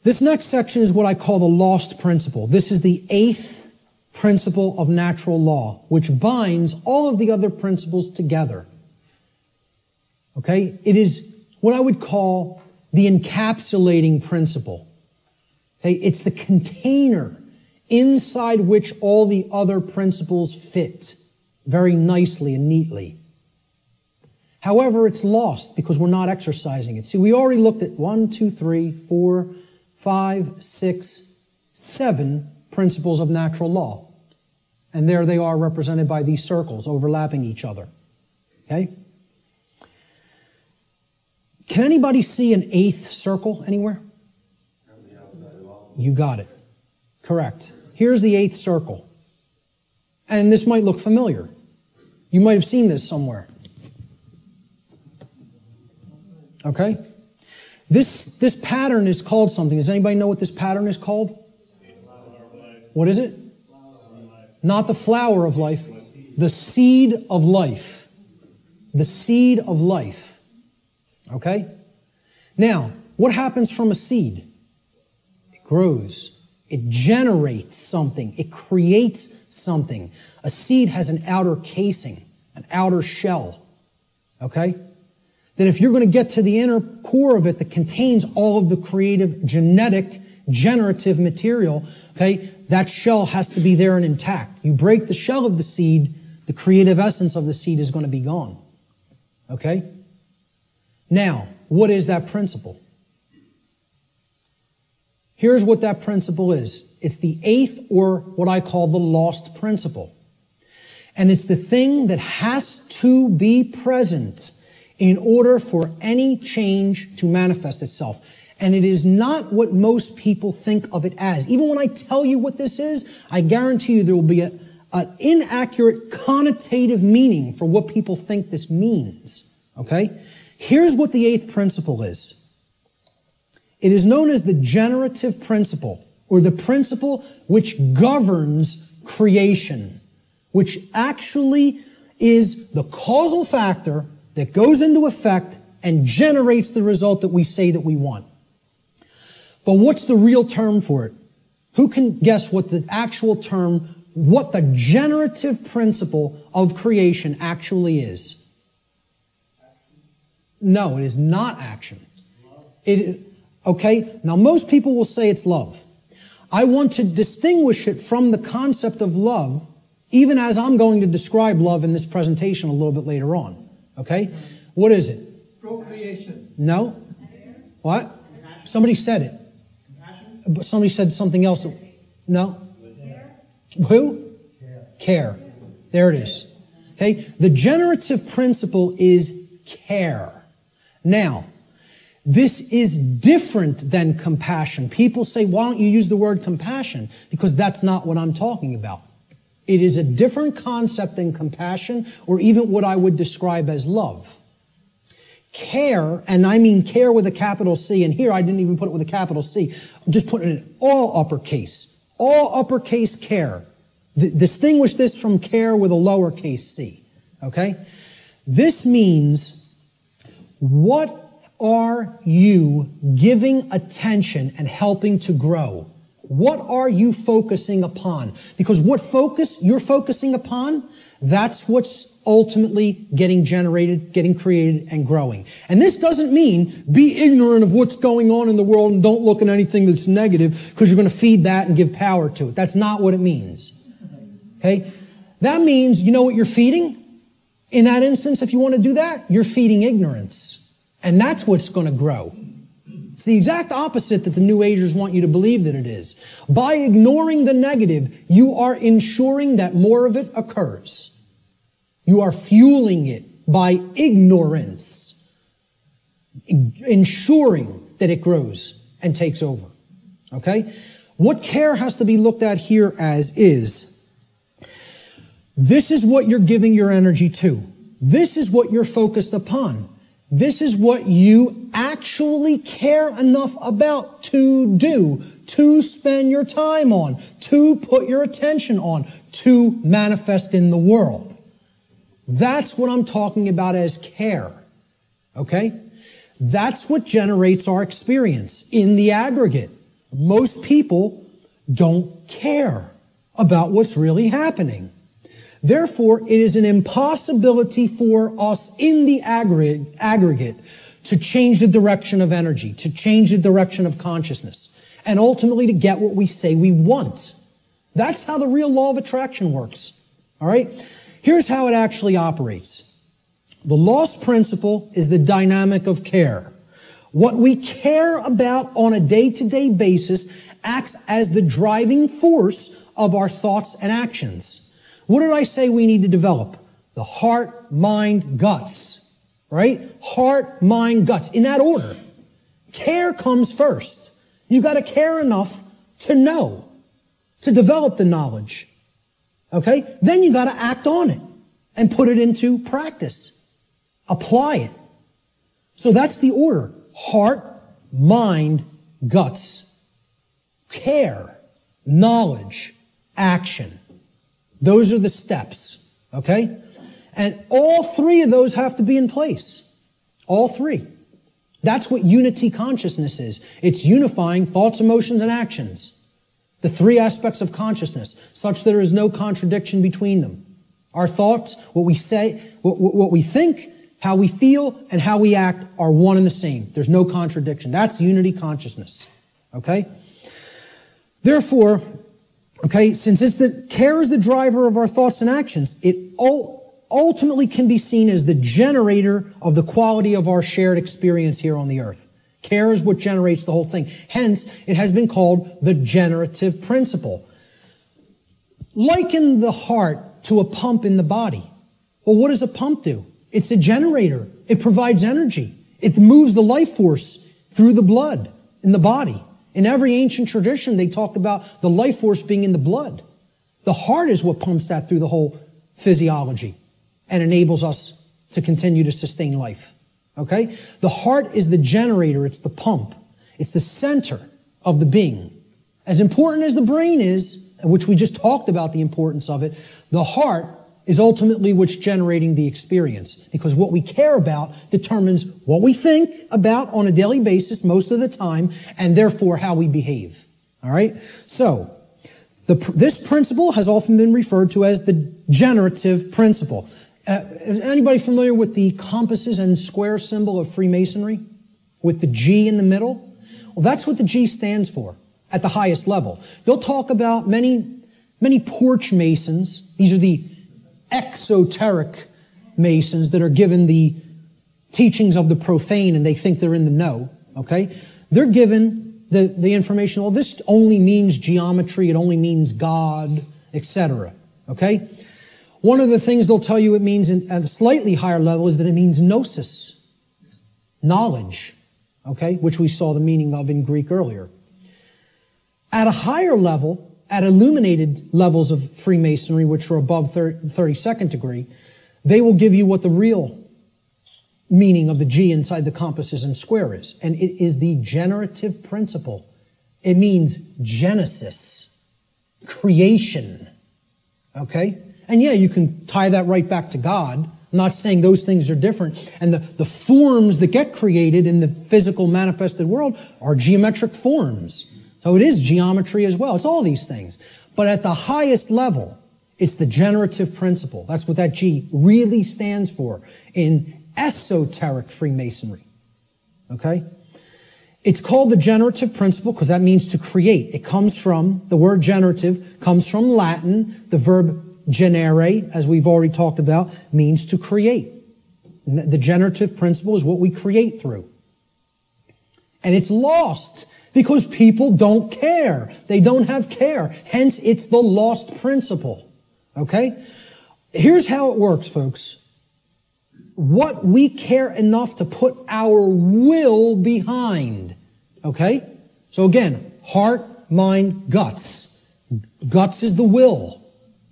This next section is what I call the lost principle. This is the 8th principle of natural law, which binds all of the other principles together. Okay? It is what I would call the encapsulating principle. Okay? It's the container inside which all the other principles fit very nicely and neatly. However, it's lost because we're not exercising it. See, we already looked at 1, 2, 3, 4, 5, 6, 7 principles of natural law. And there they are represented by these circles overlapping each other. Okay? Can anybody see an 8th circle anywhere? You got it. Correct. Here's the 8th circle. And this might look familiar. You might have seen this somewhere. Okay? This pattern is called something. Does anybody know what this pattern is called? What is it? Not the flower of life. The seed of life. The seed of life. Okay? Now, what happens from a seed? It grows. It generates something. It creates something. A seed has an outer casing, an outer shell. Okay? That if you're going to get to the inner core of it that contains all of the creative, genetic, generative material, okay, that shell has to be there and intact. You break the shell of the seed, the creative essence of the seed is going to be gone. Okay? Now, what is that principle? Here's what that principle is. It's the 8th, or what I call the lost principle. And it's the thing that has to be present in order for any change to manifest itself. And it is not what most people think of it as. Even when I tell you what this is, I guarantee you there will be an inaccurate connotative meaning for what people think this means. Okay? Here's what the 8th principle is. It is known as the generative principle, or the principle which governs creation, which actually is the causal factor that goes into effect and generates the result that we say that we want. But what's the real term for it? Who can guess what the actual term, what the generative principle of creation actually is? No, it is not action. Okay, now most people will say it's love. I want to distinguish it from the concept of love, even as I'm going to describe love in this presentation a little bit later on. Okay? What is it? Procreation. No? What? Compassion. Somebody said it. Compassion? But somebody said something else. No? Care. Who? Care. There it is. Okay? The generative principle is care. Now, this is different than compassion. People say, why don't you use the word compassion? Because that's not what I'm talking about. It is a different concept than compassion, or even what I would describe as love. Care, and I mean care with a capital C, and here I didn't even put it with a capital C. I'm just putting it in all uppercase. All uppercase care. Distinguish this from care with a lowercase c. Okay? This means, what are you giving attention and helping to grow? What are you focusing upon? Because what focus you're focusing upon, that's what's ultimately getting generated, getting created, and growing. And this doesn't mean be ignorant of what's going on in the world and don't look at anything that's negative because you're going to feed that and give power to it. That's not what it means. Okay? That means, you know what you're feeding? In that instance, if you want to do that, you're feeding ignorance. And that's what's going to grow. It's the exact opposite that the New Agers want you to believe that it is. By ignoring the negative, you are ensuring that more of it occurs. You are fueling it by ignorance, ensuring that it grows and takes over. Okay? What care has to be looked at here as is, this is what you're giving your energy to. This is what you're focused upon. This is what you actually care enough about to do, to spend your time on, to put your attention on, to manifest in the world. That's what I'm talking about as care. Okay? That's what generates our experience in the aggregate. Most people don't care about what's really happening. Therefore, it is an impossibility for us in the aggregate to change the direction of energy, to change the direction of consciousness, and ultimately to get what we say we want. That's how the real law of attraction works. All right? Here's how it actually operates. The lost principle is the dynamic of care. What we care about on a day-to-day basis acts as the driving force of our thoughts and actions. What did I say we need to develop? The heart, mind, guts. Right? Heart, mind, guts. In that order. Care comes first. You got to care enough to know, to develop the knowledge. Okay? Then you got to act on it and put it into practice. Apply it. So that's the order. Heart, mind, guts. Care, knowledge, action. Those are the steps. Okay? And all three of those have to be in place. All three. That's what unity consciousness is. It's unifying thoughts, emotions, and actions. The three aspects of consciousness, such that there is no contradiction between them. Our thoughts, what we say, what we think, how we feel, and how we act are one and the same. There's no contradiction. That's unity consciousness. Okay? Therefore, okay, since care is the driver of our thoughts and actions, it ultimately can be seen as the generator of the quality of our shared experience here on the earth. Care is what generates the whole thing. Hence, it has been called the generative principle. Liken the heart to a pump in the body. Well, what does a pump do? It's a generator. It provides energy. It moves the life force through the blood in the body. In every ancient tradition, they talked about the life force being in the blood. The heart is what pumps that through the whole physiology and enables us to continue to sustain life. Okay? The heart is the generator. It's the pump. It's the center of the being. As important as the brain is, which we just talked about the importance of it, the heart is ultimately what's generating the experience. Because what we care about determines what we think about on a daily basis most of the time, and therefore how we behave. All right? So, this principle has often been referred to as the generative principle. Is anybody familiar with the compasses and square symbol of Freemasonry? With the G in the middle? Well, that's what the G stands for at the highest level. They'll talk about many porch masons. These are the exoteric masons that are given the teachings of the profane and they think they're in the know. Okay? They're given the information, well, this only means geometry, it only means God, etc. Okay? One of the things they'll tell you it means at a slightly higher level is that it means gnosis, knowledge, okay, which we saw the meaning of in Greek earlier. At a higher level, at illuminated levels of Freemasonry, which are above 32nd degree, they will give you what the real meaning of the G inside the compasses and square is. And it is the generative principle. It means Genesis, creation, okay? And yeah, you can tie that right back to God. I'm not saying those things are different. And the forms that get created in the physical manifested world are geometric forms. So it is geometry as well. It's all these things. But at the highest level, it's the generative principle. That's what that G really stands for in esoteric Freemasonry. Okay? It's called the generative principle because that means to create. It comes from, the word generative comes from Latin, the verb generare, as we've already talked about, means to create. The generative principle is what we create through. And it's lost because people don't care. They don't have care. Hence, it's the lost principle. Okay? Here's how it works, folks. What we care enough to put our will behind. Okay? So again, heart, mind, guts. Guts is the will.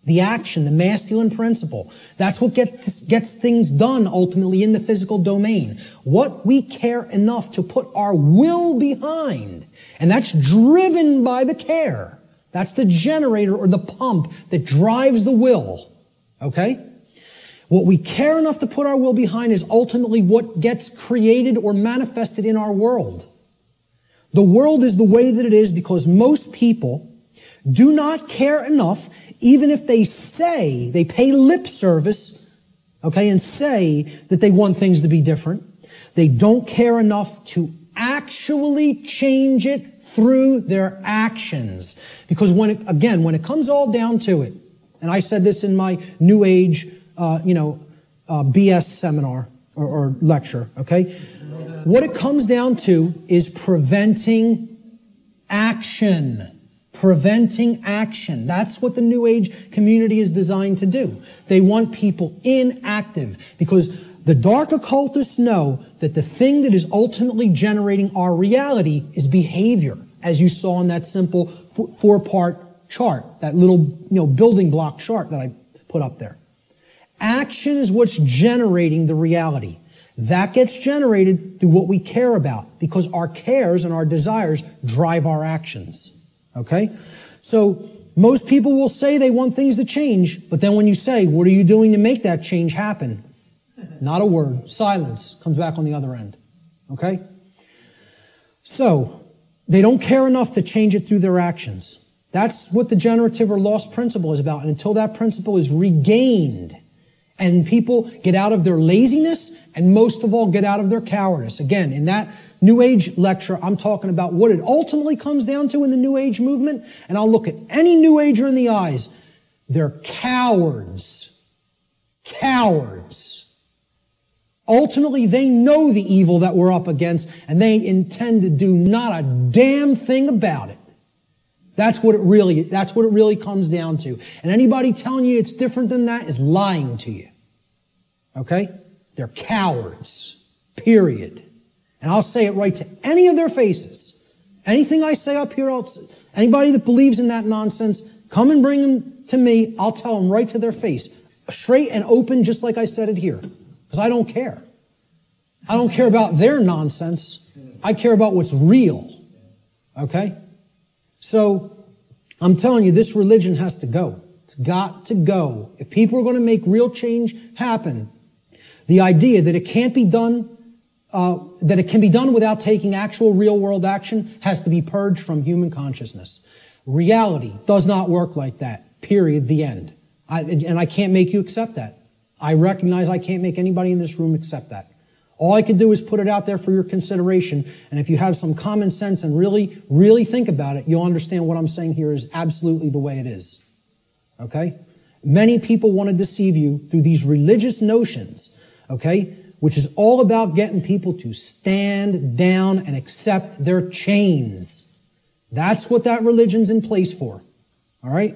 The action, the masculine principle. That's what gets things done ultimately in the physical domain. What we care enough to put our will behind. And that's driven by the care. That's the generator or the pump that drives the will. Okay? What we care enough to put our will behind is ultimately what gets created or manifested in our world. The world is the way that it is because most people do not care enough, even if they say, they pay lip service, okay, and say that they want things to be different. They don't care enough to actually change it through their actions. Because when it comes all down to it, and I said this in my New Age, BS seminar or lecture, okay? What it comes down to is preventing action. Preventing action. That's what the New Age community is designed to do. They want people inactive because the dark occultists know that the thing that is ultimately generating our reality is behavior, as you saw in that simple four-part chart, that little building block chart that I put up there. Action is what's generating the reality. That gets generated through what we care about because our cares and our desires drive our actions. Okay? So most people will say they want things to change, but then when you say, what are you doing to make that change happen? Not a word. Silence comes back on the other end. Okay? So, they don't care enough to change it through their actions. That's what the generative or lost principle is about. And until that principle is regained and people get out of their laziness and most of all get out of their cowardice. Again, in that New Age lecture, I'm talking about what it ultimately comes down to in the New Age movement. And I'll look at any New Ager in the eyes. They're cowards. Cowards. Ultimately, they know the evil that we're up against, and they intend to do not a damn thing about it. That's what it really comes down to. And anybody telling you it's different than that is lying to you. Okay? They're cowards. Period. And I'll say it right to any of their faces. Anything I say up here, anybody that believes in that nonsense, come and bring them to me. I'll tell them right to their face. Straight and open, just like I said it here. Because I don't care. I don't care about their nonsense. I care about what's real. Okay? So, I'm telling you, this religion has to go. It's got to go. If people are going to make real change happen, the idea that it can't be done, that it can be done without taking actual real world action has to be purged from human consciousness. Reality does not work like that. Period. The end. And I can't make you accept that. I recognize I can't make anybody in this room accept that. All I can do is put it out there for your consideration. And if you have some common sense and really, really think about it, you'll understand what I'm saying here is absolutely the way it is. Okay? Many people want to deceive you through these religious notions, okay, which is all about getting people to stand down and accept their chains. That's what that religion's in place for. All right?